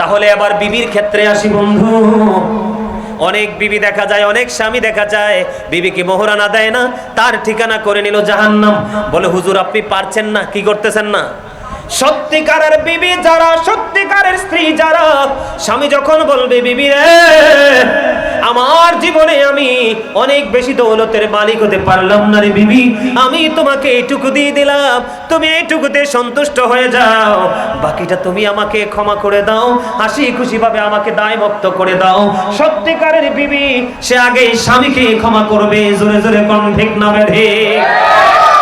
তাহলে আবার বিবির ক্ষেত্রে আসি বন্ধু। অনেক বিবি দেখা যায়, অনেক স্বামী দেখা যায় বিবিকে মোহরানা দেয় না, তার ঠিকানা করে নিল জাহান্নাম। বলে হুজুর আপনি পারছেন না, কি করতেছেন না? সত্যিকারের বিবি যারা, সত্যিকারের স্ত্রী যারা, স্বামী যখন বলবে বিবি রে আমার জীবনে আমি অনেক বেশি দৌলতের মালিক হতে পারলাম না রে বিবি, আমি তোমাকে এইটুকু দিয়ে দিলাম, তুমি এইটুকুতে সন্তুষ্ট হয়ে যাও, বাকিটা তুমি আমাকে ক্ষমা করে দাও, হাসি খুশি ভাবে আমাকে দায় মুক্ত করে দাও। সত্যিকারের বিবি সে আগে স্বামীকে ক্ষমা করবে। জোরে জোরে কোন ঠিক না বেঠে?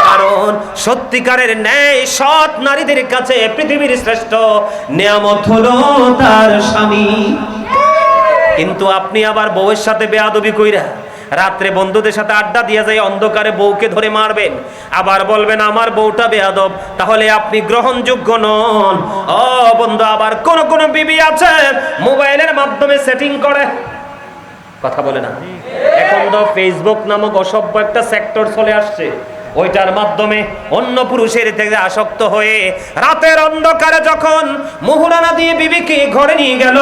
কারণ সত্যিকারের ন্যায় সৎ নারীদের কাছে পৃথিবীর শ্রেষ্ঠ নিয়ামত হলো তার স্বামী। কিন্তু আপনি আবার বউয়ের সাথে বেয়াদবি কইরা রাত্রে বন্ধুদের সাথে আড্ডা দিয়ে যায়, অন্ধকারে বউকে ধরে মারবেন, আবার বলবেন আমার বউটা বেয়াদব, তাহলে আপনি গ্রহণযোগ্য নন। ও বন্ধু, আবার কোন কোন বিবি আছে মোবাইলের মাধ্যমে সেটিং করে, কথা বলে না? এখন তো ফেসবুক নামক অসভ্য একটা সেক্টর চলে আসছে, ওইটার মাধ্যমে অন্য পুরুষের থেকে আসক্ত হয়ে রাতের অন্ধকারে যখন মোহরানা দিয়ে বিবিকে ঘরে নিয়ে গেল,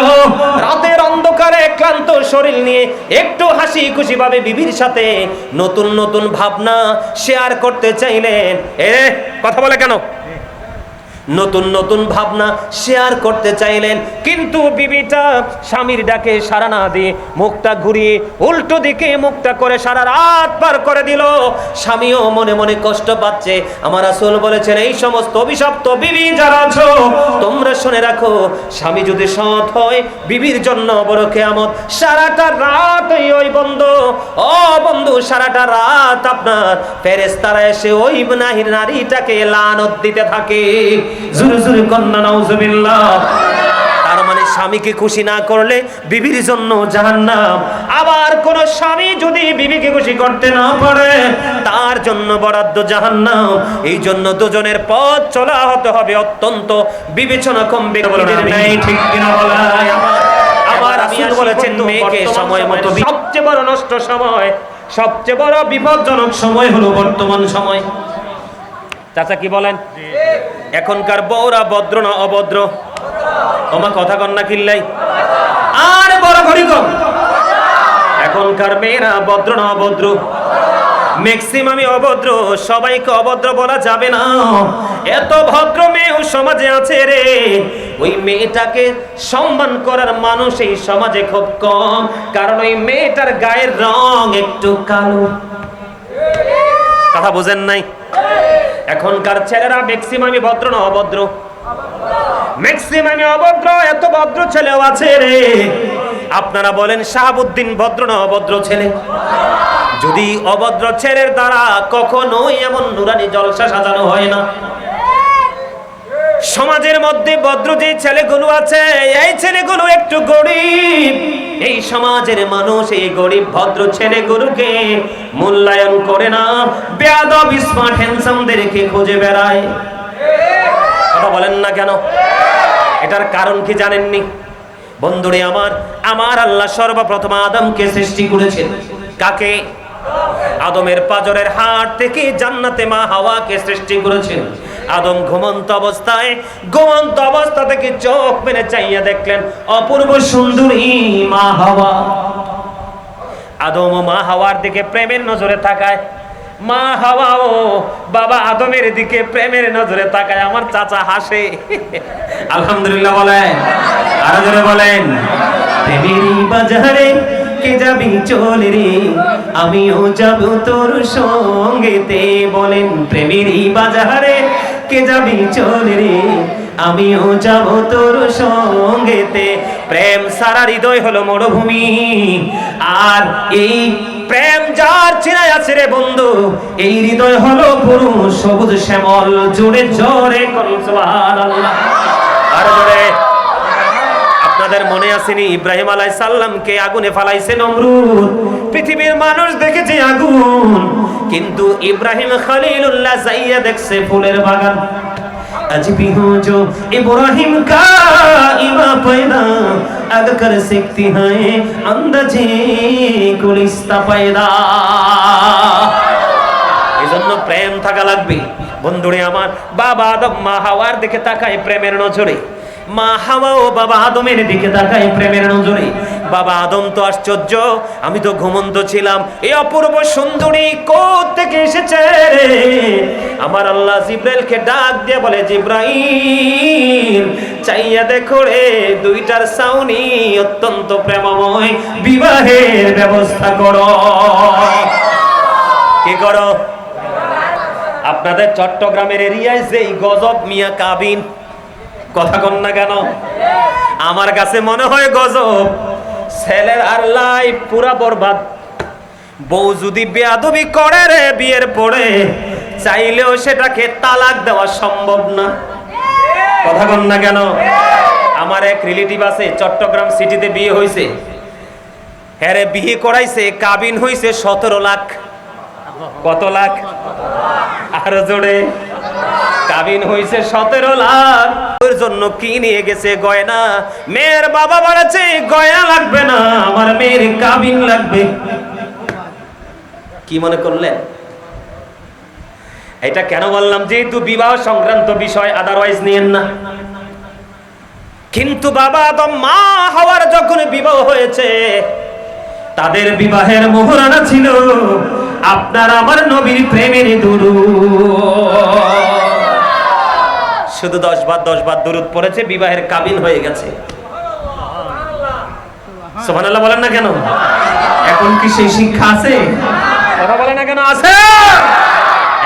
রাতের অন্ধকারে ক্লান্ত শরীর নিয়ে একটু হাসি খুশি ভাবে বিবির সাথে নতুন নতুন ভাবনা শেয়ার করতে চাইলেন। কথা বলে কেন? নতুন নতুন ভাবনা শেয়ার করতে চাইলেন, কিন্তু বিবিটা স্বামীর ডাকে সাড়া না দিয়ে মুখটা ঘুরিয়ে উল্টো দিকে মুখটা করে সারা রাত পার করে দিল। স্বামীও মনে মনে কষ্ট পাচ্ছে। আমার রাসূল বলেছেন এই সমস্ত অভিশপ্ত বিবি যারা আছো তোমরা শুনে রাখো, স্বামী যদি সৎ হয় বিবির জন্য বড় কিয়ামত। সারাটা রাত ওই বন্ধু, ও বন্ধু, সারাটা রাত আপনার ফেরেশতারা এসে ওই নারীটাকে লানত দিতে থাকে। জোরে জোরে কন্না নাউজুবিল্লাহ। তার মানে স্বামীকে খুশি না করলে বিবির জন্য জাহান্নাম। আবার কোন স্বামী যদি বিবিকে খুশি করতে না পারে তার জন্য বরাদ্দ জাহান্নাম। এই জন্য দুজনের পথ চলা হতে হবে অত্যন্ত বিবেচনা কম ব্যক্তিদের ন্যায়, ঠিক কিনা বলাই? আবার রাসূল বলেছেন মেয়েকে সময় মতো, সবচেয়ে বড় নষ্ট সময়, সবচেয়ে বড় বিপজ্জনক সময় হলো বর্তমান সময়। চাচা কি বলেন? এখনকার বউরা ভদ্র না অভদ্র? তোমার কথা কন না কিল্লাই আর বড় ঘড়ি কম। এখনকার মেয়েরা ভদ্র না অভদ্র? ম্যাক্সিমামই অভদ্র। সবাইকে অভদ্র বলা যাবে না, এত ভদ্র মেয়েও সমাজে আছে রে। ওই মেয়েটাকে সম্মান করার মানুষ এই সমাজে খুব কম, কারণ ওই মেয়েটার গায়ের রং একটু কালো। কথা বুঝেন নাই? এখনকার ছেলেরা ম্যাক্সিমামই ভদ্র না অভদ্র? ম্যাক্সিমামই অভদ্র। এত ভদ্র ছেলেও আছে রে। আপনারা বলেন শাহাবুদ্দিন ভদ্র না অভদ্র ছেলে? যদি অভদ্র ছেলের দ্বারা কখনোই এমন নুরানি জলসা সাজানো হয় না। সমাজের মধ্যে ভদ্র যে ছেলেগুলো আছে এই ছেলেগুলো একটু গরিব। এই সমাজের মানুষ এই গরিব ভদ্র ছেলেগুলোকে মূল্যায়ন করে না, বেয়াদব স্মার্ট হ্যান্ডসামদেরকে খুঁজে বেড়ায়। কথা বলেন না কেন? এটার কারণ কি জানেননি বন্ধুরে আমার? আমার আল্লাহ সর্বপ্রথম আদমকে সৃষ্টি করেছেন। কাকে? আদমের পাঁজরের হাড় থেকে জান্নাতে মা হাওয়াকে সৃষ্টি করেছেন। আদম ঘুমন্ত অবস্থা থেকে চোখ মেলে চাইয়া দেখলেন অপূর্ব সুন্দরী মা হাওয়া। আদম ও মা হাওয়ার দিকে প্রেমের নজরে তাকায়। মা হাওয়াও বাবা আদমের দিকে প্রেমের নজরে তাকায়। আমার চাচা হাসে। আলহামদুলিল্লাহ বলেন, আরো জোরে বলেন। প্রেমেরই বাজারে কে যাবি চল রে, আমিও যাব তোর সঙ্গেতে। বলেন প্রেমেরই বাজারে কে যাবি চল রে, আমিও যাব তোর সঙ্গেতে। প্রেম সারা হৃদয় হলো মরুভূমি, আর এই প্রেম যার চিনায় আছে রে বন্ধু, এই হৃদয় হলো পুরো সবুজ শ্যামল। জোরে জোরে করুন সুবহানাল্লাহ। আর জোরে। আপনাদের মনে আসেনি ইব্রাহিম আলাইহিস সালামকে আগুনে ফালাইছে নমরুদ? পৃথিবীর মানুষ দেখেছে আগুন, কিন্তু ইব্রাহিম খলিলুল্লাহ যাইয়া দেখছে ফুলের বাগান। আজ भी हो जो इब्राहिम का इमा पैदा अग कर सकती है अंदाजे गुलिस्ता पैदा। এজন্য প্রেম থাকা লাগবে বন্ধুরে আমার। বাবা আদম মা হাওয়ার দিকে তাকায় প্রেমের নজরে। মা হাওয়া ও বাবা আদমের দিকে তাকায় প্রেমের নজরে। বাবা আদম তো আশ্চর্য, আমি তো ঘুমন্ত ছিলাম, এই অপূর্ব সুন্দরী কোথা থেকে এসেছে রে? আমার আল্লাহ জিব্রাইলকে ডাক দিয়ে বলে, জিব্রাইল চাইয়া দেখো রে, দুইটার সাউনি অত্যন্ত প্রেমময়, বিবাহের ব্যবস্থা করো। কি করো? আপনাদের চট্টগ্রামের এরিয়ায় যেই গজব মিয়া কাবিন, কথা কন না কেন? আমার কাছে মনে হয় গজব। ছেলের আর লাইফ পুরা বরবাদ। বউ যদি বেয়াদবি করে রে বিয়ের পরে, চাইলেও সেটাকে তালাক দেওয়া সম্ভব না, কথা কন না কেন? আমার এক রিলেটিভ আছে, চট্টগ্রাম সিটিতে বিয়ে হয়েছে। হ্যাঁ রে, বিয়ে করাইছে, কাবিন হয়েছে 17 লাখ। কত লাখ? আরো জোরে। কাবিন হয়েছে 17 লাখ। ওর জন্য কি নিয়ে গেছে? গয়না। মেয়ের বাবা বলেছে গয়না লাগবে না, আমার মেয়ের কাবিন লাগবে। কি মনে করলেন? এটা কেন বললাম? যেহেতু বিবাহ সংক্রান্ত বিষয়, আদারওয়াইজ নিয়েন না। কিন্তু বাবা আদম মা হাওয়ার যখন বিবাহ হয়েছে, তাদের বিবাহের মোহরানা ছিল আপনার আমার নবীর প্রেমের দুরূদ। শুধু 10 বার দুরূদ পড়েছে, বিবাহের কাবিন হয়ে গেছে। সুবহানাল্লাহ বলেন না কেন? এখন কি সেই শিক্ষা আছে? কথা বলে না কেন? আছে।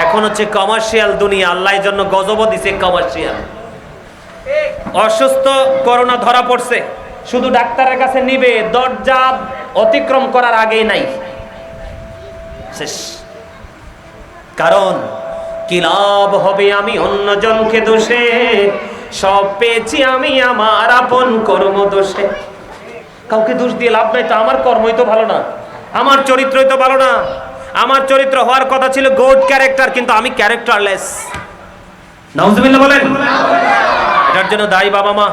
এখন হচ্ছে কমার্শিয়াল দুনিয়া। আল্লাহর জন্য গজব দিছে কমার্শিয়াল। অসুস্থ, করোনা ধরা পড়ছে, শুধু ডাক্তারের কাছে নিবে, দরজা অতিক্রম করার আগেই নাই, শেষ। কারণ কি লাভ হবে আমি অন্যজনকে দোষে, সব পেয়েছি আমি আমার আপন কর্ম দোষে। কাউকে দোষ দিয়ে লাভ নাই, তো আমার কর্মই তো ভালো না, আমার চরিত্রই তো ভালো না। আমার চরিত্র হওয়ার কথা ছিল গুড ক্যারেক্টার, কিন্তু আমি ক্যারেক্টারলেস। নাউজুবিল্লাহ বলেন। এটার জন্য দায়ী বাবা মা।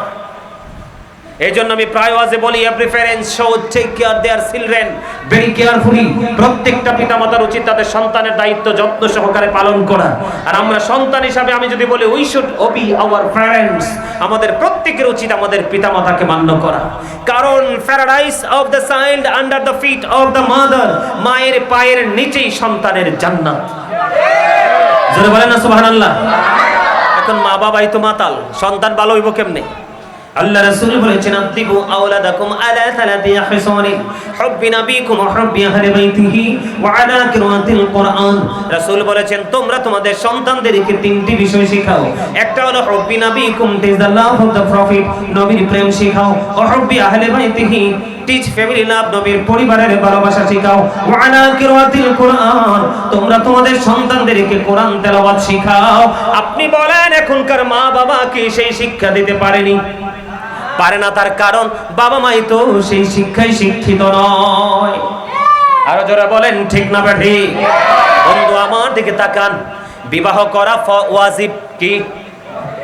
এই জন্য আমি প্রায় ওয়াজে বলি, every parent should take care their children very carefully. প্রত্যেকটা পিতামাতার উচিত তাদের সন্তানের দায়িত্ব যত্ন সহকারে পালন করা। আর আমরা সন্তান হিসাবে আমি যদি বলি, we should obey our parents, আমাদের প্রত্যেকের উচিত আমাদের পিতামাতাকে মান্য করা। কারণ paradise of the child under the feet of the mother, মায়ের পায়ের নিচেই সন্তানের জান্নাত। জোরে বলেন না সুবহানাল্লাহ। এখন মা বাবাই তো মাতাল, সন্তান ভালো হইব কেমনে? আল্লাহ রাসূল বলেছেন, আদিবু আওলাদাকুম আলা সালাতি হিসানি হুব্বি নাবিকুম ওয়া হুব্বি আহলি বাইতিহি ওয়া আলা কিরাআতিল কুরআন। রাসূল বলেছেন, তোমরা তোমাদের সন্তানদেরকে তিনটি বিষয় শেখাও। একটা হলো হুব্বি নাবিকুম, teach the love of the prophet, নবীর প্রেম শেখাও। ওয়া হুব্বি আহলি বাইতিহি, টিচ ফ্যামিলি লাভ, নবীর পরিবারের ভালোবাসা শেখাও। ওয়া আলা কিরাআতিল কুরআন, তোমরা তোমাদের সন্তানদেরকে কোরআন তেলাওয়াত শেখাও। আপনি বলেন এখনকার মা বাবা কি সেই শিক্ষা দিতে পারেনি? পারে না। তার কারণ বাবা মাই তো সেই শিক্ষায় শিক্ষিত নয়। আরো জোরে বলেন ঠিক না বেঠিক? বন্ধু আমার দিকে তাকান, বিবাহ করা ওয়াজিব কি?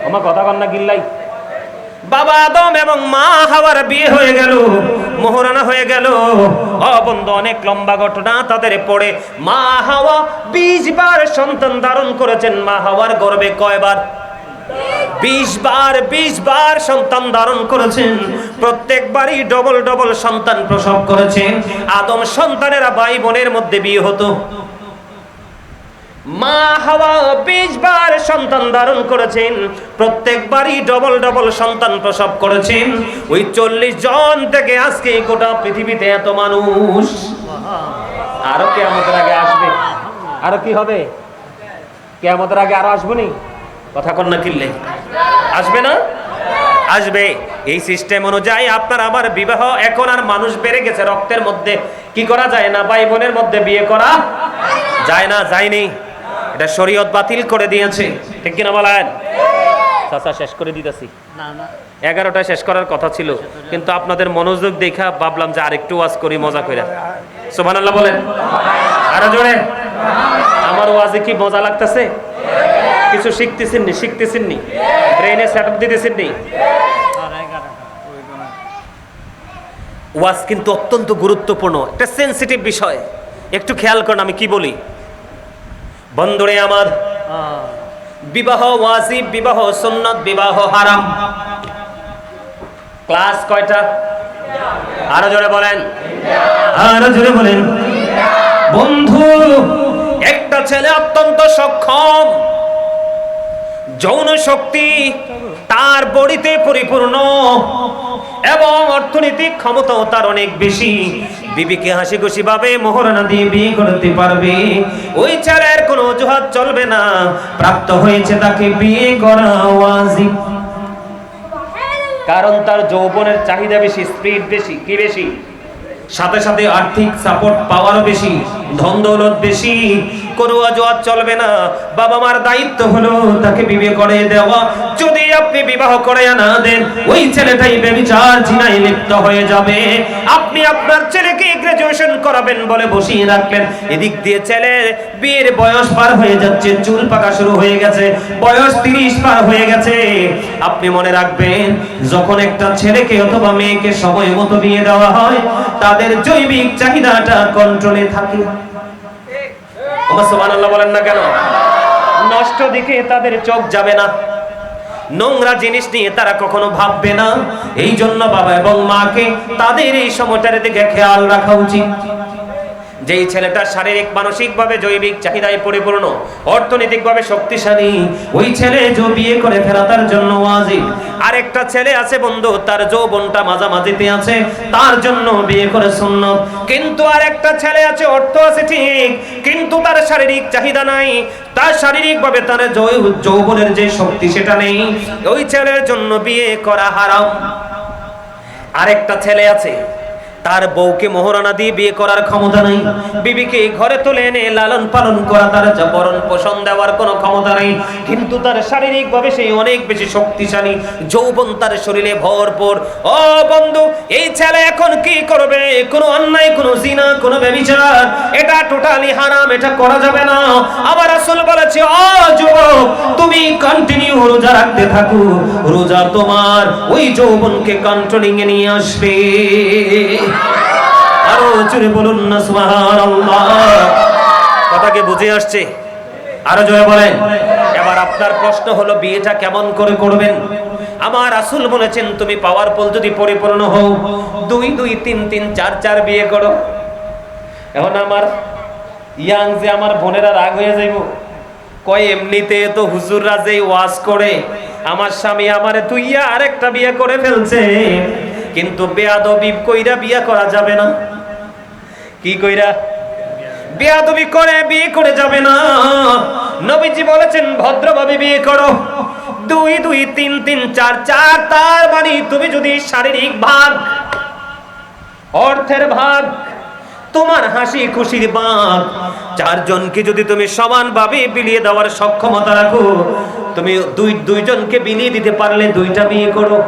আমার কথা কন না গিল্লাই। বাবা আদম এবং মা হাওয়ার বিয়ে হয়ে গেল, মোহরানা হয়ে গেল। ও বন্ধু, অনেক লম্বা ঘটনা তাদের পড়ে। মা হাওয়া 20 বার সন্তান ধারণ করেছেন। মা হাওয়ার গর্ভে কয়বার? 20 বার সন্তান ধারণ করেছেন। প্রত্যেকবারই ডবল সন্তান প্রসব করেছেন। আদম সন্তানেরা ভাই বোনের মধ্যে বিয়ে হতো। মা হাওয়া 20 বার সন্তান ধারণ করেছেন, প্রত্যেকবারই ডবল সন্তান প্রসব করেছেন। ওই 40 জন থেকে আজকে গোটা পৃথিবীতে এত মানুষ। আরো কিয়ামতের আগে আসবে। আরো কি হবে? কিয়ামতের আগে আরো আসবেনি? কথা কন না কিল্লে? আসবে না? আসবে। এই সিস্টেম অনুযায়ী আপনার আমার বিবাহ এখন আর মানুষ বেড়ে গেছে রক্তের মধ্যে। কি করা যায় না? ভাই বোনের মধ্যে বিয়ে করা যায় না, যায়নি। এটা শরীয়ত বাতিল করে দিয়েছে, ঠিক কিনা বলেন? চাচা শেষ করে দিতেছি। 11টায় শেষ করার কথা ছিল, কিন্তু আপনাদের মনোযোগ দেখা ভাবলাম যে আরেকটু ওয়াজ করি মজা করে। সুবহানাল্লাহ বলেন। আরো জোরে। আমার ওয়াজে কি মজা লাগতেছে? কিছু শিখতেছেন নি? ব্রেনে সেটআপ দিতেছেন নি? ওয়াজ কিন্তু অত্যন্ত গুরুত্বপূর্ণ, একটা সেনসিটিভ বিষয়। একটু খেয়াল করুন আমি কি বলি। বন্ধুরে আমার, বিবাহ ওয়াজিব, বিবাহ সুন্নাত, বিবাহ হারাম। ক্লাস কয়টা? আরো জোরে বলেন, আরো জোরে বলেন। বন্ধু, একটা ছেলে অত্যন্ত সক্ষম, যৌন শক্তি তার বডিতে পরিপূর্ণ এবং অর্থনৈতিক ক্ষমতাও তার অনেক বেশি। বিবিকে হাসি খুশি ভাবে মোহরানা দিয়ে বিয়ে করতে পারবে। ওই ছেলের কোনো অজুহাত চলবে না, প্রাপ্ত হয়েছে তাকে বিয়ে করা ওয়াজিব। কারণ তার যৌবনের চাহিদা বেশি, স্পিড বেশি, কি বেশি, সাথে সাথে আর্থিক সাপোর্ট পাওয়ারও বেশি, ধন দৌলত বেশি। কোনো অজুহাত চলবে না। বাবা মার দায়িত্ব হলো তাকে বিয়ে করে দেওয়া। যদি আপনি বিবাহ করে না দেন, ওই ছেলেটাই ব্যভিচার জিনায় লিপ্ত হয়ে যাবে। আপনি আপনার ছেলেকে গ্রাজুয়েশন করাবেন বলে বসিয়ে রাখলেন, এদিক দিয়ে ছেলে বিয়ের বয়স পার হয়ে যাচ্ছে, চুল পাকা শুরু হয়ে গেছে, বয়স 30 পার হয়ে গেছে। আপনি মনে রাখবেন, যখন একটা ছেলেকে অথবা মেয়েকে সময় মতো বিয়ে দেওয়া হয়, তাদের জৈবিক চাহিদাটা কন্ট্রোলে থাকে। সুবহানাল্লাহ বলেন না কেন? নষ্ট দিকে তাদের চোখ যাবে না, নোংরা জিনিস নিয়ে তারা কখনো ভাববে না। এই জন্য বাবা এবং মাকে তাদের এই সময়টার দিকে খেয়াল রাখা উচিত। যেই ছেলেটা শারীরিক মানসিক ভাবে জৈবিক চাহিদায় পরিপূর্ণ, অর্থনৈতিক ভাবে শক্তিশালী, ওই ছেলে যে বিয়ে করে ফেলা তার জন্য ওয়াজিব। আরেকটা ছেলে আছে বন্ধু, তার যৌবনটা মাঝামাঝিতে আছে, তার জন্য বিয়ে করে সুন্নত। কিন্তু আরেকটা ছেলে আছে, অর্থ আছে ঠিক, কিন্তু তার শারীরিক চাহিদা নাই, তার শারীরিক ভাবে তার যৌবনের যে শক্তি সেটা নেই, ওই ছেলের জন্য বিয়ে করা হারাম। আরেকটা ছেলে আছে, তার বউকে মোহরানা দিয়ে বিয়ে করার ক্ষমতা নাই, বিবিকে ঘরে তুলে এনে লালন পালন করা, তার ভরণ পোষণ দেওয়ার কোনো ক্ষমতা নাই, কিন্তু তার শারীরিক ভাবে সেই অনেক বেশি শক্তিশালী, যৌবন তার শরীরে ভরপুর। ও বন্ধু, এই ছেলে এখন কি করবে? কোনো অন্যায়, কোনো জিনা, কোনো ব্যভিচার, এটা টোটালি হারাম, এটা করা যাবে না। আবার রাসূল বলেছে, ও যুবক, তুমি কন্টিনিউ রোজা রাখতে থাকো, রোজা তোমার ওই যৌবনকে কন্ট্রোলিং এ নিয়ে আসবে। আরো জোরে বলুন না সুবহানাল্লাহ। কথা কি বুঝে আসছে? আরো জোরে বলেন। এবার আপনার প্রশ্ন হলো, বিয়েটা কেমন করে করবেন? আমার রাসূল বলেছেন, তুমি পাওয়ারফুল যদি পরিপূর্ণ হও, 2 2 3 3 4 4 বিয়ে করো। এখন আমার ইয়াং যে আমার বোনেরা রাগ হয়ে যাইব, কয় এমনিতে তো হুজুররা যেই ওয়াজ করে, আমার স্বামী আমারে তুইয়া আরেকটা বিয়ে করে ফেলছে, কিন্তু বেয়াদবি কইরা বিয়ে করা যাবে না। কি কইরা? বেয়াদবি করে বিয়ে করে যাবে না। নবীজি বলেছেন, ভদ্রভাবে বিয়ে করো। 2 2 3 3 4 4, তার মানে তুমি যদি শারীরিক ভাগ, অর্থের ভাগ, তোমার হাসি খুশির ভাগ, 4 জনকে যদি তুমি সমানভাবে বিলিয়ে দেওয়ার সক্ষমতা রাখো, তুমি দুইজনকে বিলিয়ে দিতে পারলে 2টা বিয়ে করো,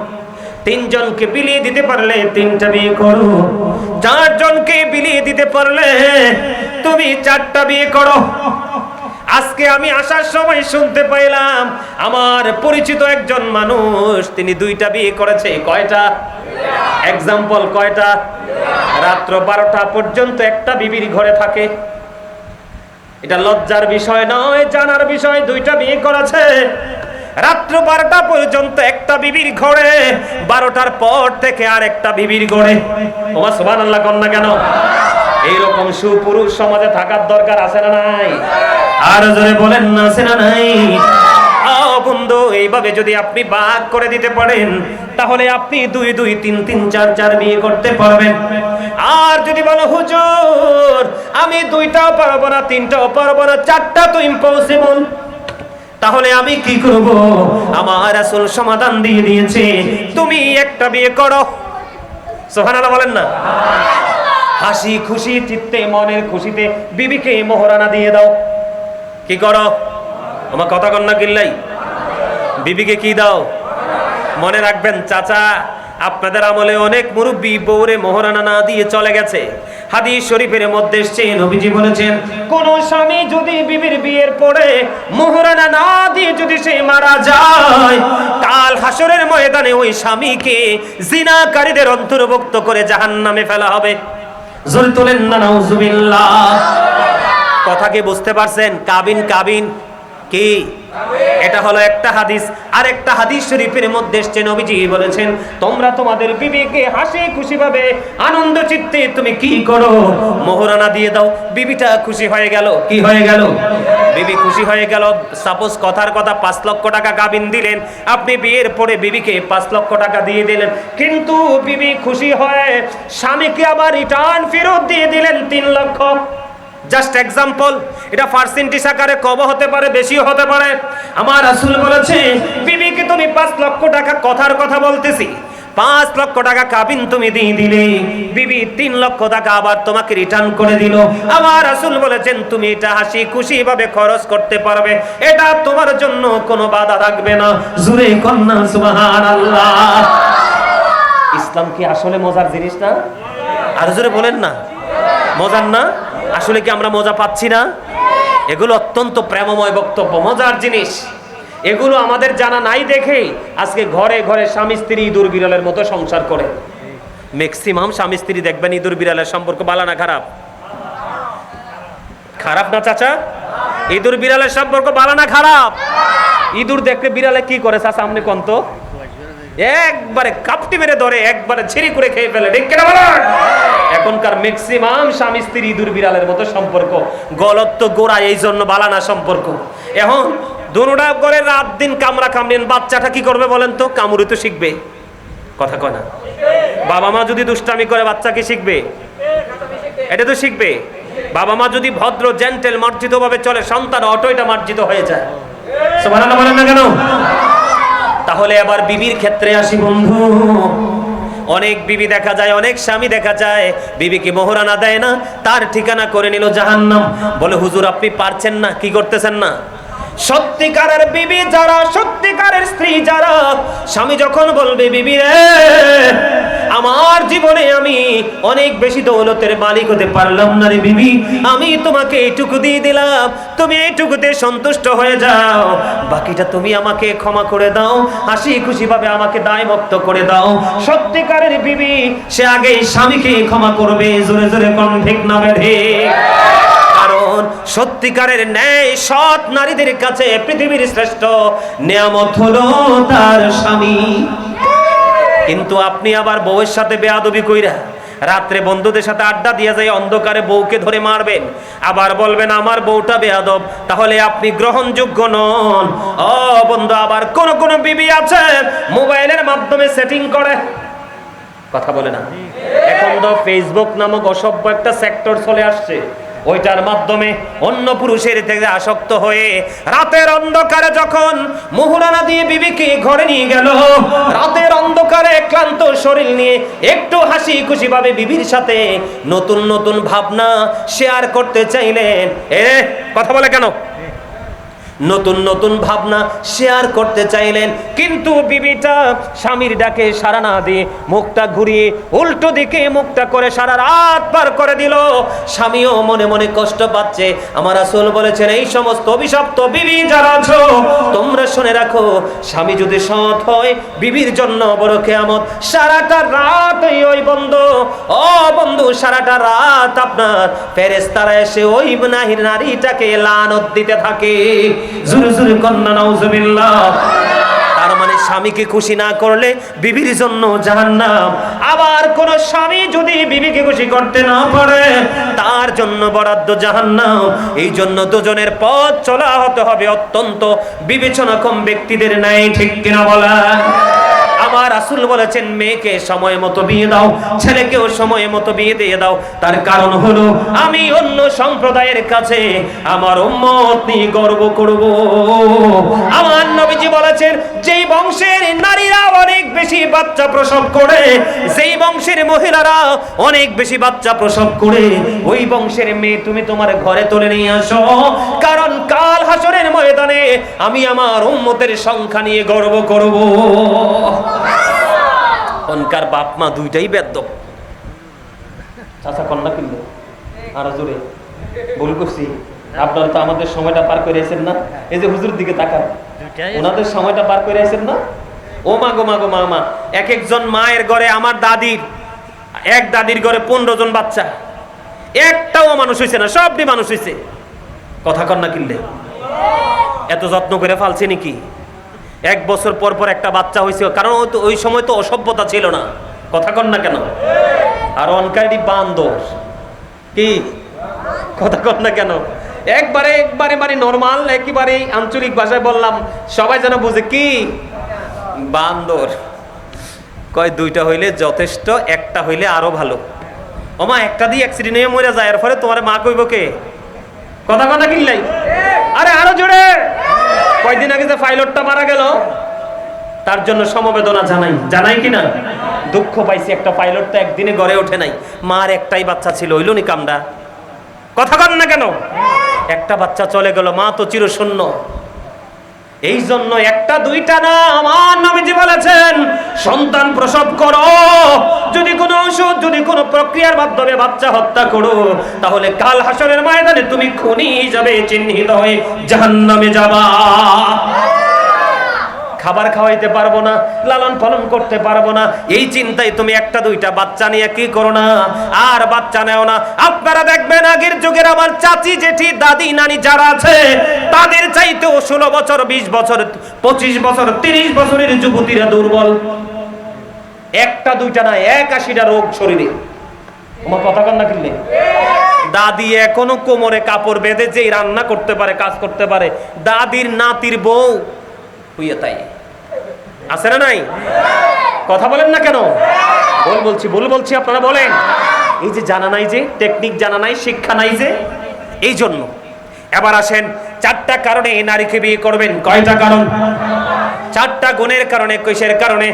3 জনকে বিলিয়ে দিতে পারলে 3টা বিয়ে করো, 4 জনকে বিলিয়ে দিতে পারলে তুমি 4টা বিয়ে করো। আজকে আমি আসার সময় শুনতে পাইলাম, আমার পরিচিত একজন মানুষ, তিনি 2টা বিয়ে করেছে। কয়টা? এক্সাম্পল কয়টা? রাত্র 12টা পর্যন্ত একটা বিবির ঘরে থাকে। এটা লজ্জার বিষয় নয়, জানার বিষয়। 2টা বিয়ে করেছে, রাত্র 12টা পর্যন্ত একটা বিবির ঘরে, 12টার পর থেকে আর একটা বিবির ঘরে। ওমা সুবহানাল্লাহ কোন না কেন? এইরকম সুপুরুষ সমাজে থাকার দরকার আছে না নাই? আর জোরে বলেন না, আছে না নাই? বন্ধু, এইভাবে যদি আপনি ভাগ করে দিতে পারেন, তাহলে আপনি 2 2 3 3 4 4 বিয়ে করতে পারবেন। আর যদি বলো, হুজুর আমি 2টাও পারবো না, 3টাও পারবো না, 4টা তো ইম্পসিবল, তাহলে আমি কি করব? আমার রাসূল সমাধান দিয়ে দিয়েছে, তুমি একটা বিয়ে করো। সুবহানাল্লাহ বলেন না? হাসি খুশি চিত্তে, মনের খুশিতে বিবিকে মোহরানা দিয়ে দাও। কি করো? আমার কথা কন না কিল্লাই? বিবিকে কি দাও? মনে রাখবেন চাচা, আপনাদের আমলে অনেক মুরব্বী বউরে মোহরানা না দিয়ে চলে গেছে। হাদিস শরীফের মধ্যে এসেছে, নবীজি বলেছেন, কোন স্বামী যদি বিবির বিয়ের পরে মোহরানা না দিয়ে যদি সে মারা যায়, কাল হাসরের ময়দানে ওই স্বামীকে জিনাকারীদের অন্তর্ভুক্ত করে জাহান্নামে ফেলা হবে। জোরে তোলেন না নাউজুবিল্লাহ। কথা কি বুঝতে পারছেন? কাবিন কাবিন কি? এটা হলো একটা হাদিস। আর একটা হাদিস শরীফের মধ্যে এসেছে, নবীজি বলেছেন, তোমরা তোমাদের বিবিকে হাসি খুশি ভাবে আনন্দ চিত্তে তুমি কি করো, মোহরানা দিয়ে দাও। বিবিটা খুশি হয়ে গেল। কি হয়ে গেল? বিবি খুশি হয়ে গেল। সাপোজ কথার কথা 5 লক্ষ টাকা গাবিন দিলেন, আপনি বিয়ের পরে বিবিকে 5 লক্ষ টাকা দিয়ে দিলেন, কিন্তু বিবি খুশি হয়ে স্বামীকে আবার রিটার্ন ফেরত দিয়ে দিলেন 3 লক্ষ। জাস্ট এক্সাম্পল, এটা পার্সেন্টেজ আকারে কম হতে পারে, বেশিও হতে পারে। আমার রাসূল বলেছে, বিবিকে তুমি 5 লক্ষ টাকা, কথার কথা বলতেছি, 5 লক্ষ টাকা কাবিন তুমি দিয়ে দিলে, বিবি 3 লক্ষ টাকা আবার তোমাকে রিটার্ন করে দিল। আমার রাসূল বলেছেন, তুমি এটা হাসি খুশি ভাবে খরচ করতে পারবে, এটা তোমার জন্য কোনো বাধা থাকবে না। জোরে কন্যা সুবহানাল্লাহ। ইসলাম কি আসলে মজার জিনিস না? আর জোরে বলেন না, মজার না? আসলে কি আমরা মজা পাচ্ছি না? এগুলো অত্যন্ত প্রেমময় বক্তব্য, মজার জিনিস। এগুলো আমাদের জানা নাই দেখে আজকে ঘরে ঘরে স্বামী স্ত্রী ইঁদুর বিড়ালের মতো সংসার করে। ম্যাক্সিমাম স্বামী স্ত্রী দেখবেন ইঁদুর বিড়ালের সম্পর্ক ভালো না খারাপ? খারাপ না চাচা? ইঁদুর বিড়ালের সম্পর্ক ভালো না খারাপ? ইঁদুর দেখলে বিড়ালে কি করে চাচা আপনি কোন তো? একবারে কাপটি মেরে ধরে, একবারে ছিঁড়ি করে খেয়ে ফেলে। ঠিক কিনা বলেন? এখনকার ম্যাক্সিমাম স্বামী স্ত্রী ইঁদুর বিড়ালের মতো সম্পর্ক। গলত তো গোড়া, এই জন্য বালানা সম্পর্ক। এখন দুটা করে রাত দিন কামড়া কামড়েন, বাচ্চাটা কি করবে বলেন তো? কামড়ি তো শিখবে। কথা কয় না? বাবা মা যদি দুষ্টামি করে, বাচ্চা কি শিখবে? এটা তো শিখবে। বাবা মা যদি ভদ্র জেন্টেল মার্জিত ভাবে চলে, সন্তান অটোইটা মার্জিত হয়ে যায়। সুবহানাল্লাহ বলেন না কেন? তাহলে আবার বিবির ক্ষেত্রে আসি বন্ধু। অনেক বিবি দেখা যায়, অনেক স্বামী দেখা যায়, বিবিকে মোহরানা দেয় না, তার ঠিকানা করে নিল জাহান্নাম। বলে হুজুর আপনি পারছেন না, কি করতেছেন না? সত্যিকারের বিবি যারা, সত্যিকারের স্ত্রী যারা, স্বামী যখন বলবে, বিবি রে আমার জীবনে আমি অনেক বেশি দৌলতের মালিক হতে পারলাম না রে বিবি, আমি তোমাকে এইটুকু দিয়ে দিলাম, তুমি এইটুকুতে সন্তুষ্ট হয়ে যাও, বাকিটা তুমি আমাকে ক্ষমা করে দাও, হাসি খুশি ভাবে আমাকে দায়মুক্ত করে দাও। সত্যিকারের বিবি সে আগে স্বামীকে ক্ষমা করবে। জোরে জোরে কোন ঠিক না বেঠে? কারণ সত্যিকারের ন্যায় সৎ নারীদের কাছে পৃথিবীর শ্রেষ্ঠ নিয়ামত হলো তার স্বামী। কিন্তু আপনি আবার বউয়ের সাথে বেয়াদবি কইরা রাত্রে বন্ধুদের সাথে আড্ডা দিয়ে যায়, অন্ধকারে বউকে ধরে মারবেন, আবার বলবেন আমার বউটা বেয়াদব, তাহলে আপনি গ্রহণযোগ্য নন। ও বন্ধু, আবার কোন কোন বিবি আছে মোবাইলের মাধ্যমে সেটিং করে, কথা বলে না? এখন তো ফেসবুক নামক অসভ্য একটা সেক্টর চলে আসছে, ওইটার মাধ্যমে অন্য পুরুষের থেকে আসক্ত হয়ে রাতের অন্ধকারে যখন মোহরানা দিয়ে বিবিকে ঘরে নিয়ে গেল, রাতের অন্ধকারে ক্লান্ত শরীর নিয়ে একটু হাসি খুশি ভাবে বিবির সাথে নতুন নতুন ভাবনা শেয়ার করতে চাইলেন। কথা বলে কেন? নতুন নতুন ভাবনা শেয়ার করতে চাইলেন, কিন্তু বিবিটা স্বামীর ডাকে সাড়া না দিয়ে মুখটা ঘুরিয়ে উল্টো দিকে মুখটা করে সারা রাত পার করে দিল। স্বামীও মনে মনে কষ্ট পাচ্ছে। আমার রাসূল বলেছেন, এই সমস্ত অভিশপ্ত বিবি যারা আছো তোমরা শুনে রাখো, স্বামী যদি সৎ হয় বিবির জন্য বড় কিয়ামত। সারাটা রাত ওই বন্ধু, ও বন্ধু, সারাটা রাত আপনার ফেরেশতারা এসে ওই নারীটাকে লানত দিতে থাকে। জোরে জোরে কন্যা নাউজুবিল্লাহ। তার মানে স্বামীকে খুশি না করলে বিবির জন্য জাহান্নাম। আবার কোন স্বামী যদি বিবিকে খুশি করতে না পারে তার জন্য বরাদ্দ জাহান্নাম। এই জন্য দুজনের পথ চলা হতে হবে অত্যন্ত বিবেচনাক্ষম ব্যক্তিদের ন্যায়। ঠিক কিনা বলা? আমার রাসূল বলেছেন, মেয়েকে সময় মতো বিয়ে দাও, ছেলেকেও সময় মতো বিয়ে দিয়ে দাও। তার কারণ হলো আমি অন্য সম্প্রদায়ের কাছে আমার উম্মত নিয়ে গর্ব করব। আমার নবীজি বলেছেন, যেই বংশের নারীরা অনেক বেশি বাচ্চা প্রসব করে, যেই বংশের মহিলারা অনেক বেশি বাচ্চা প্রসব করে, ওই বংশের মেয়ে তুমি তোমার ঘরে তুলে নিয়ে আসো, কারণ কাল হাসরের ময়দানে আমি আমার উম্মতের সংখ্যা নিয়ে গর্ব করব। অনকার বাপ মা দুইটাই বেদ্যপ। চাচা কন্যা কিনলো আরো জোরে ভুল করছি। আপনারা তো আমাদের সময়টা পার করে আছেন না? এই যে হুজুর দিকে তাকান, ওনাদের সময়টা পার করে আছেন না? ও মা গো মা গো মা মা, এক একজন মায়ের ঘরে, আমার দাদির এক দাদির ঘরে 15 জন বাচ্চা, একটাও মানুষ হয়েছে না, সবটি মানুষ হয়েছে। কথা কন্যা কিনলে এত যত্ন করে ফালছে নাকি? 1 বছর পর পর একটা বাচ্চা হয়েছে, কারণ ওই সময় তো অসভ্যতা ছিল না। কথা কন না কেন? আর অনকাইডি বান্দর, কি কথা কন না কেন? একবারে মানে নরমাল, একেবারে আঞ্চলিক ভাষায় বললাম সবাই যেন বুঝে, কি বান্দর। কয় 2টা হইলে যথেষ্ট, একটা হইলে আরো ভালো। ওমা একটা দিয়ে অ্যাক্সিডেন্ট হয়ে মরে যায়, এর ফলে তোমার মা কইব কে? কথা কথা কিনলাই, আরে আরো জোরে। কয়দিন আগে যে পাইলটটা মারা গেল, তার জন্য সমবেদনা জানাই কিনা? দুঃখ পাইছি, একটা পাইলট তো একদিনে গড়ে ওঠে নাই। মার একটাই বাচ্চা ছিল, হইল নি কামটা? কথা কন না কেন? একটা বাচ্চা চলে গেল, মা তো চিরশূন্য। এই জন্য 1টা 2টা না, আমার নবীজি বলেছেন সন্তান প্রসব করো, যদি কোনো ঔষধ, যদি কোনো প্রক্রিয়ার মাধ্যমে বাচ্চা হত্যা করো, তাহলে কাল হাসরের ময়দানে তুমি খুনি হিসাবে চিহ্নিত হয়ে জাহান্নামে যাবা। খাবার খাওয়াইতে পারবো না, লালন পালন করতে পারবো না, এই চিন্তায় তুমি 1টা 2টা বাচ্চা নিয়ে কি করো না, আর বাচ্চা নেও না। আপনারা দেখবেন আগের যুগের আমার চাচি, জেঠি, দাদি, নানি যারা আছে, তাদের চাইতেও 16 বছর, 20 বছর, 25 বছর, 30 বছরের যুবতীরা দুর্বল। 1টা 2টা না, 81টা রোগ শরীরে। আমার কথা কন না কিনলে? দাদি এখনো কোমরে কাপড় বেঁধে যে রান্না করতে পারে, কাজ করতে পারে। দাদির নাতির বউ হইয়া তাই আছে না নাই? কথা বলেন না কেন? ভুল বলছি আপনারা বলেন। এই যে জানা নাই, যে টেকনিক জানা নাই, শিক্ষা নাই, যে এই জন্য। এবার আসেন 4টা কারণে নারীকে বিয়ে করবেন। কয়টা কারণ? 4টা গুণের কারণে। কিসের কারণে?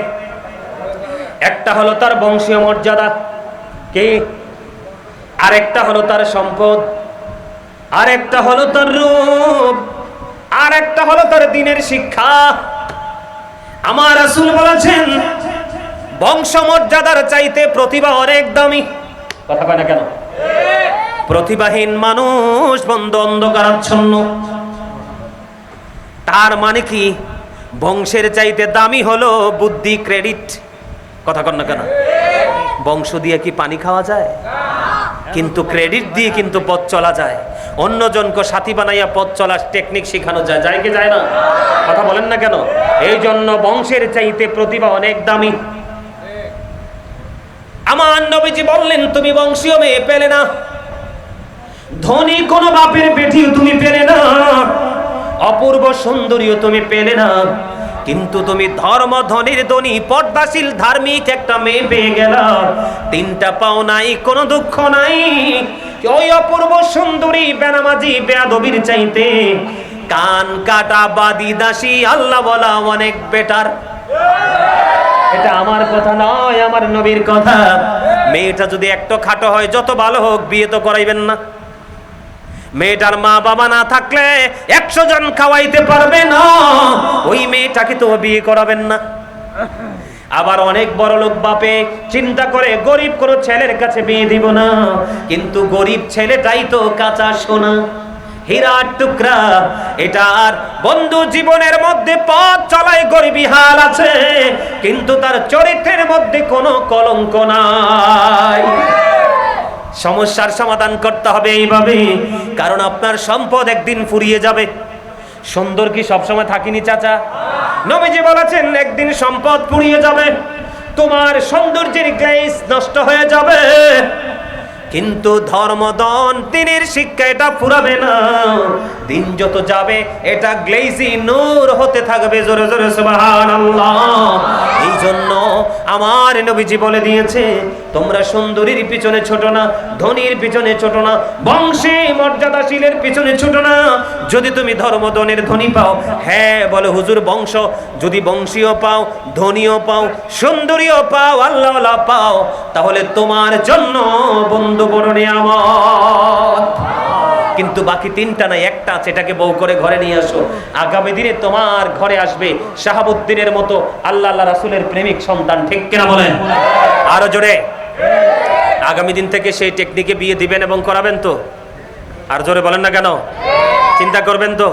একটা হলো তার বংশীয় মর্যাদা, কি? আরেকটা হলো তার সম্পদ, আরেকটা হলো তার রূপ, আরেকটা হলো তার দ্বীনের শিক্ষা। আমার রাসূল বলেছেন বংশমর্যাদার চাইতে প্রতিভা অনেক দামি। কথা কয় না কেন? প্রতিভাহীন মানুষ বন্ধ অন্ধকারাচ্ছন্ন। তার মানে কি? বংশের চাইতে দামি হলো বুদ্ধি, ক্রেডিট। কথা কন না কেন? বংশ দিয়ে কি পানি খাওয়া যায়? কিন্তু ক্রেডিট দিয়ে কিন্তু পথ চলা যায়। অন্যজনকে সাথী বানাইয়া পথ চলার টেকনিক শেখানো যায়, যায় কি যায় না? কথা বলেন না কেন? এই জন্য বংশের চাইতে প্রতিভা অনেক দামি। আমার নবীজি বললেন তুমি বংশীয় মেয়ে পেলে না, ধনী কোন বাপের বেটিও তুমি পেলে না, অপূর্ব সুন্দরীও তুমি পেলে না, কিন্তু তুমি ধর্ম ধনীর ধনী পর্দাশীল ধার্মিক একটা মেয়ে পেয়ে গেলা। 3টা পাও নাই, কোনো দুঃখ নাই। ওই অপূর্ব সুন্দরী বেনামাজি বেয়াদবির চাইতে কান কাটা বাদী দাসী আল্লাহ বলা অনেক বেটার। এটা আমার কথা নয়, আমার নবীর কথা। মেয়েটা যদি একটু খাটো হয়, যত ভালো হোক, বিয়ে তো করাইবেন না। মেয়েটার মা বাবা না থাকলে 100 জন খাওয়াইতে পারবে না, ওই মেয়েটাকে তো বিয়ে করাবেন না। আবার অনেক বড় লোক বাপে চিন্তা করে গরিব কোনো ছেলের কাছে বিয়ে দিব না, কিন্তু গরিব ছেলেটাই তো কাঁচা সোনা, হীরার টুকরা। এটার বন্ধু জীবনের মধ্যে পথ চলায় গরিবী হাল আছে, কিন্তু তার চরিত্রের মধ্যে কোনো কলঙ্ক নাই। সমস্যার সমাধান করতে হবে এইভাবে, কারণ আপনার সম্পদ একদিন ফুরিয়ে যাবে। সুন্দর কি সবসময় থাকিনি চাচা? নবীজি বলেছেন একদিন সম্পদ ফুরিয়ে যাবে, তোমার সৌন্দর্যের গ্লেজ নষ্ট হয়ে যাবে, কিন্তু ধর্মদন দিনের শিক্ষা এটা ফুরাবে না। দিন যত যাবে এটা গ্লেজি নূর হতে থাকবে। জোরে জোরে সুবহানাল্লাহ। এই জন্য আমার নবীজি বলে দিয়েছে, তোমরা সুন্দরীর পিছনে ছোট না, ধনীর পিছনে ছোট না, বংশে মর্যাদাশীলের পিছনে ছোট না। যদি তুমি ধর্মদনের ধনী পাও, হ্যাঁ বলে হুজুর বংশ, যদি বংশীয় পাও, ধনীও পাও, সুন্দরীও পাও, আল্লাহওয়ালা পাও, তাহলে তোমার জন্য বন্ধু বড় নিয়ামত। কিন্তু বাকি 3টা নাই, একটা আছে, এটাকে বউ করে ঘরে নিয়ে আসো। আগামী দিনে তোমার ঘরে আসবে শাহাবুদ্দিনের মতো আল্লাহ রাসূলের প্রেমিক সন্তান। ঠিক কিনা বলেন? আরো জোরে। আগামী দিন থেকে সেই টেকনিকে বিয়ে দিবেন এবং করাবেন তো? আর জোরে বলেন না কেন? চিন্তা করবেন তো?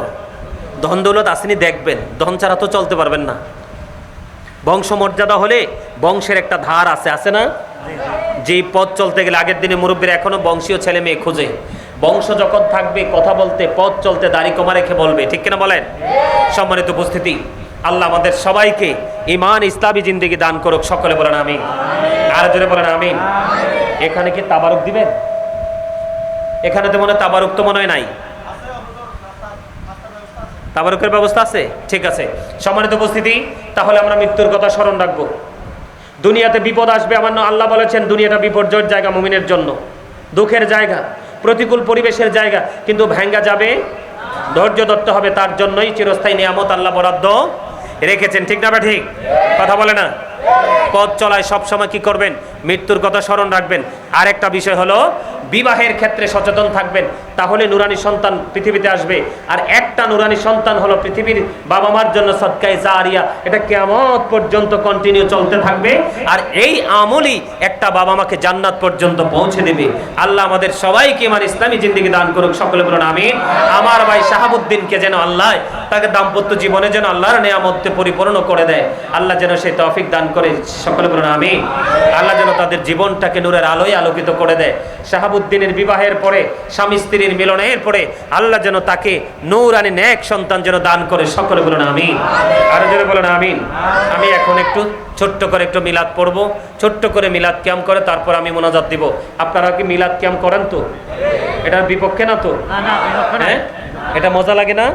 ধন দৌলত আসেনি দেখবেন, ধন ছাড়া তো চলতে পারবেন না। বংশমর্যাদা হলে বংশের একটা ধার আছে, আছে না? যেই পথ চলতে গেলে আগের দিনে মুরব্বীরা এখনো বংশীয় ছেলে মেয়ে খোঁজে। বংশ যখন থাকবে কথা বলতে পথ চলতে দাড়ি কমা রেখে বলবে, ঠিক কিনা বলেন? সম্মানিত উপস্থিতি, আল্লাহ আমাদের সবাইকে ঈমান ইসলামী জিন্দেগি দান করুক, সকলে বলেন আমিন। আর জোরে বলেন আমিন। এখানে কি তাবারুক দিবেন? এখানে তো মনে হয় তাবারুক তো মনে হয় নাই। তাবারুকের ব্যবস্থা আছে? ঠিক আছে। সম্মানিত উপস্থিতি, তাহলে আমরা মৃত্যুর কথা স্মরণ রাখবো। দুনিয়াতে বিপদ আসবে, আমার আল্লাহ বলেছেন দুনিয়াটা বিপর্যয়ের জায়গা, মুমিনের জন্য দুঃখের জায়গা, প্রতিকূল পরিবেশের জায়গা, কিন্তু ভেঙ্গা যাবে, ধৈর্য ধরতে হবে। তার জন্যই চিরস্থায়ী নিয়ামত আল্লাহ বরাদ্দ রেখেছেন, ঠিক না বা ঠিক? কথা বলে না? পথ চলায় সবসময় কি করবেন? মৃত্যুর কথা স্মরণ রাখবেন। আর একটা বিষয় হলো বিবাহের ক্ষেত্রে সচেতন থাকবেন, তাহলে নুরানি সন্তান পৃথিবীতে আসবে। আর একটা নুরানি সন্তান হলো পৃথিবীর বাবা মার জন্য সদকায়ে জারিয়া, এটা কিয়ামত পর্যন্ত কন্টিনিউ চলতে থাকবে। আর এই আমলই একটা বাবা মাকে জান্নাত পর্যন্ত পৌঁছে দেবে। আল্লাহ আমাদের সবাইকে ইমান ইসলামী জিন্দেগি দান করুক, সকলে বলুন আমিন। আমার ভাই শাহাবুদ্দিনকে যেন আল্লাহ তাকে দাম্পত্য জীবনে যেন আল্লাহর নিয়ামতে পরিপূর্ণ করে দেয়, আল্লাহ যেন সেই তৌফিক দান করে, সকলে বলুন আমিন। আল্লাহ যেন তাদের জীবনটাকে নূরের আলোয় আলোকিত করে দেয়। শাহাবুদ্দিনের বিবাহের পরে, স্বামী স্ত্রীর মিলনের পরে আল্লাহ যেন তাকে নূরানি নেক সন্তান যেন দান করে, সকলে বলুন আমিন। আরো যেন বলুন আমিন। আমি এখন একটু ছোট্ট করে একটু মিলাদ পড়বো, ছোট্ট করে মিলাদ কিয়াম করে তারপর আমি মোনাজাত দিব। আপনারা কি মিলাদ কিয়াম করেন তো? এটার বিপক্ষে না তো? হ্যাঁ, এটা মজা লাগে না?